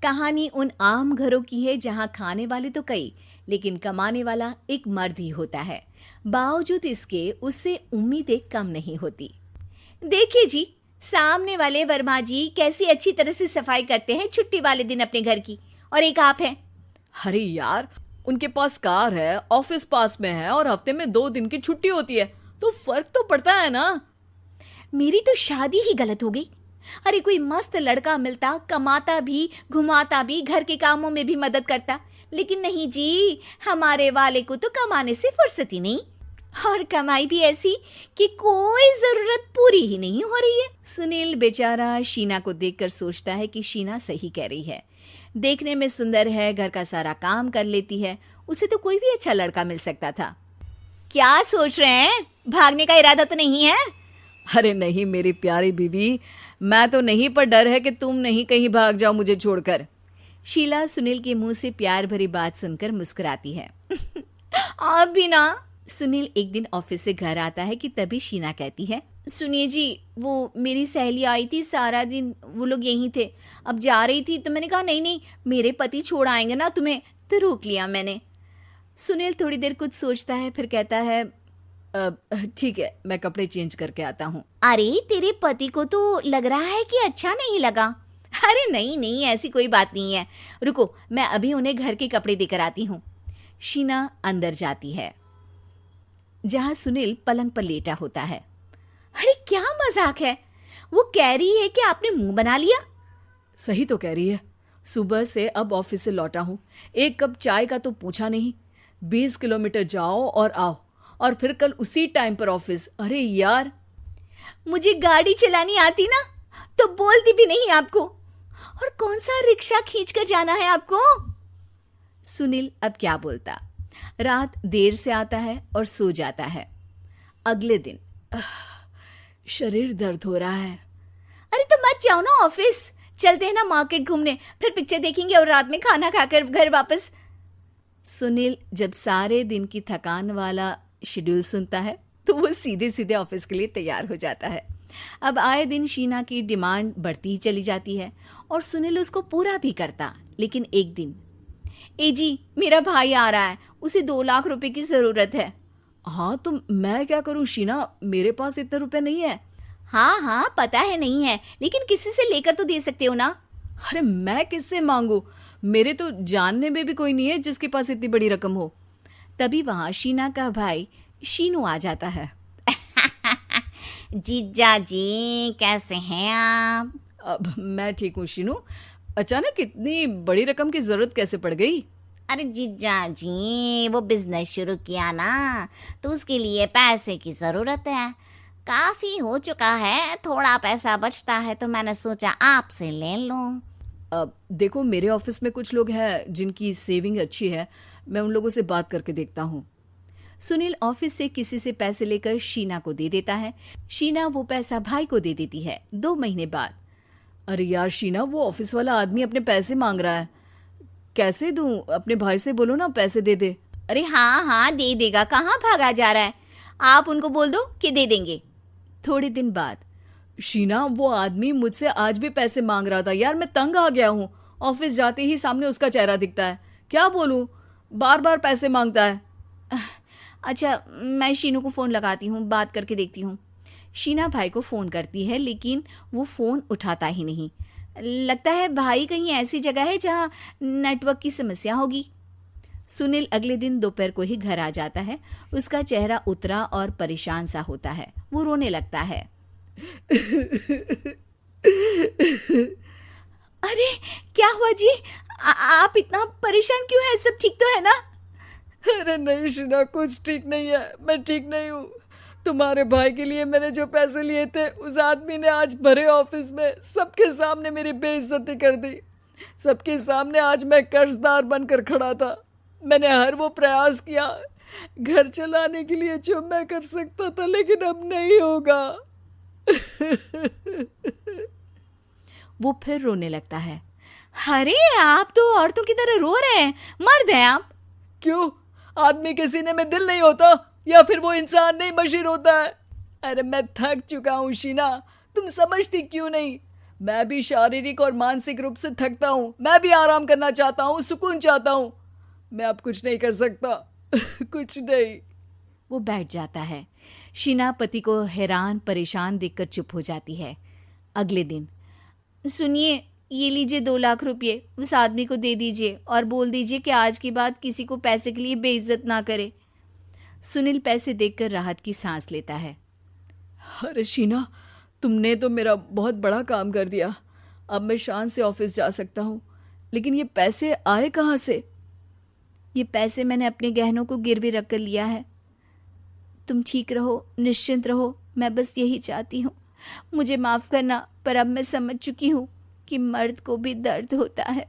कहानी उन आम घरों की है जहां खाने वाले तो कई, लेकिन कमाने वाला एक मर्द ही होता है। बावजूद इसके उससे उम्मीदें कम नहीं होती। देखिए जी, सामने वाले वर्मा जी कैसी अच्छी तरह से सफाई करते हैं छुट्टी वाले दिन अपने घर की, और एक आप हैं। अरे यार, उनके पास कार है, ऑफिस पास में है और हफ्ते में 2 दिन की छुट्टी होती है, तो फर्क तो पड़ता है ना। मेरी तो शादी ही गलत हो गई। अरे कोई मस्त लड़का मिलता, कमाता भी, घुमाता भी, घर के कामों में भी मदद करता, लेकिन नहीं जी, हमारे वाले को तो कमाने से फुर्सत ही नहीं, और कमाई भी ऐसी कि कोई जरूरत पूरी ही नहीं हो रही है। सुनील बेचारा शीना को देखकर सोचता है कि शीना सही कह रही है। देखने में सुंदर है, घर का सारा काम कर लेती है, उसे तो कोई भी अच्छा लड़का मिल सकता था। क्या सोच रहे हैं? भागने का इरादा तो नहीं है? अरे नहीं मेरी प्यारी बीवी, मैं तो नहीं, पर डर है कि तुम नहीं कहीं भाग जाओ मुझे छोड़कर। शीला सुनील के मुंह से प्यार भरी बात सुनकर मुस्कुराती है। आप भी ना। सुनील एक दिन ऑफिस से घर आता है कि तभी शीना कहती है, सुनिए जी, वो मेरी सहेली आई थी, सारा दिन वो लोग यहीं थे, अब जा रही थी तो मैंने कहा नहीं नहीं, मेरे पति छोड़ आएंगे ना तुम्हें, तो रोक लिया मैंने। सुनील थोड़ी देर कुछ सोचता है, फिर कहता है, ठीक है, मैं कपड़े चेंज करके आता हूँ। अरे तेरे पति को तो लग रहा है कि अच्छा नहीं लगा। अरे नहीं नहीं, ऐसी कोई बात नहीं है, रुको मैं अभी उन्हें घर के कपड़े देकर आती हूँ। शीना अंदर जाती है जहां सुनील पलंग पर लेटा होता है। अरे क्या मजाक है, वो कह रही है कि आपने मुंह बना लिया। सही तो कह रही है, सुबह से अब ऑफिस से लौटा हूँ, एक कप चाय का तो पूछा नहीं, 20 किलोमीटर जाओ और आओ, और फिर कल उसी टाइम पर ऑफिस। अरे यार, मुझे गाड़ी चलानी आती ना तो बोलती भी नहीं आपको, और कौन सा रिक्शा खींच कर जाना है आपको। सुनील अब क्या बोलता। रात देर से आता है और सो जाता है। अगले दिन शरीर दर्द हो रहा है। अरे तो मत जाओ ना ऑफिस, चलते हैं ना मार्केट घूमने, फिर पिक्चर देखेंगे और रात में खाना खाकर घर वापस। सुनील जब सारे दिन की थकान वाला शेड्यूल सुनता है तो वो सीधे सीधे ऑफिस के लिए तैयार हो जाता है। अब आए दिन शीना की डिमांड बढ़ती ही चली जाती है और सुनील उसको पूरा भी करता। लेकिन एक दिन, ए जी मेरा भाई आ रहा है, उसे 2 लाख रुपए की जरूरत है। हाँ तो मैं क्या करूँ शीना, मेरे पास इतने रुपए नहीं है। हाँ हाँ पता है नहीं है, लेकिन किसी से लेकर तो दे सकते हो ना। अरे मैं किससे मांगू, मेरे तो जानने में भी कोई नहीं है जिसके पास इतनी बड़ी रकम हो। तभी वहां शीना का भाई शीनू आ जाता है। जीजा जी कैसे हैं आप? अब मैं ठीक हूँ शीनू, अचानक इतनी बड़ी रकम की जरूरत कैसे पड़ गई? अरे जीजा जी, वो बिजनेस शुरू किया ना, तो उसके लिए पैसे की जरूरत है। काफी हो चुका है, थोड़ा पैसा बचता है तो मैंने सोचा आपसे ले लूं। अब देखो, मेरे ऑफिस में कुछ लोग हैं जिनकी सेविंग अच्छी है, मैं उन लोगों से बात करके देखता हूँ। सुनील ऑफिस से किसी से पैसे लेकर शीना को दे देता है। शीना वो पैसा भाई को दे देती है 2 महीने बाद। अरे यार शीना, वो ऑफिस वाला आदमी अपने पैसे मांग रहा है, कैसे दूं? अपने भाई से बोलो ना पैसे दे दे। अरे हाँ हाँ दे देगा, कहाँ भागा जा रहा है, आप उनको बोल दो कि दे देंगे। थोड़े दिन बाद, शीना वो आदमी मुझसे आज भी पैसे मांग रहा था यार, मैं तंग आ गया हूँ। ऑफिस जाते ही सामने उसका चेहरा दिखता है, क्या बोलूं, बार बार पैसे मांगता है। अच्छा मैं शीनू को फ़ोन लगाती हूँ, बात करके देखती हूँ। शीना भाई को फ़ोन करती है लेकिन वो फ़ोन उठाता ही नहीं। लगता है भाई कहीं ऐसी जगह है जहाँ नेटवर्क की समस्या होगी। सुनील अगले दिन दोपहर को ही घर आ जाता है। उसका चेहरा उतरा और परेशान सा होता है, वो रोने लगता है। अरे क्या हुआ जी, आप इतना परेशान क्यों हैं? सब ठीक तो है ना? अरे नहीं शीना, कुछ ठीक नहीं है, मैं ठीक नहीं हूँ। तुम्हारे भाई के लिए मैंने जो पैसे लिए थे, उस आदमी ने आज भरे ऑफिस में सबके सामने मेरी बेइज्जती कर दी। सबके सामने आज मैं कर्जदार बनकर खड़ा था। मैंने हर वो प्रयास किया घर चलाने के लिए जो मैं कर सकता था, लेकिन अब नहीं होगा। वो फिर रोने लगता है। अरे आप तो औरतों की तरह रो रहे हैं, मर्द हैं आप। क्यों, आदमी के सीने में दिल नहीं होता, या फिर वो इंसान नहीं मशीन होता है? अरे मैं थक चुका हूँ शीना, तुम समझती क्यों नहीं? मैं भी शारीरिक और मानसिक रूप से थकता हूँ, मैं भी आराम करना चाहता हूँ, सुकून चाहता हूँ। मैं अब कुछ नहीं कर सकता। कुछ नहीं। वो बैठ जाता है। शीना पति को हैरान परेशान देखकर चुप हो जाती है। अगले दिन, सुनिए, ये लीजिए 2 लाख रुपये, उस आदमी को दे दीजिए और बोल दीजिए कि आज के बाद किसी को पैसे के लिए बेइज्जत ना करे। सुनील पैसे देखकर राहत की सांस लेता है। अरे शीना, तुमने तो मेरा बहुत बड़ा काम कर दिया। अब मैं शान से ऑफिस जा सकता हूँ। लेकिन ये पैसे आए कहाँ से? ये पैसे मैंने अपने गहनों को गिरवी रख कर लिया है। तुम ठीक रहो, निश्चिंत रहो, मैं बस यही चाहती हूँ। मुझे माफ़ करना, पर अब मैं समझ चुकी हूँ कि मर्द को भी दर्द होता है।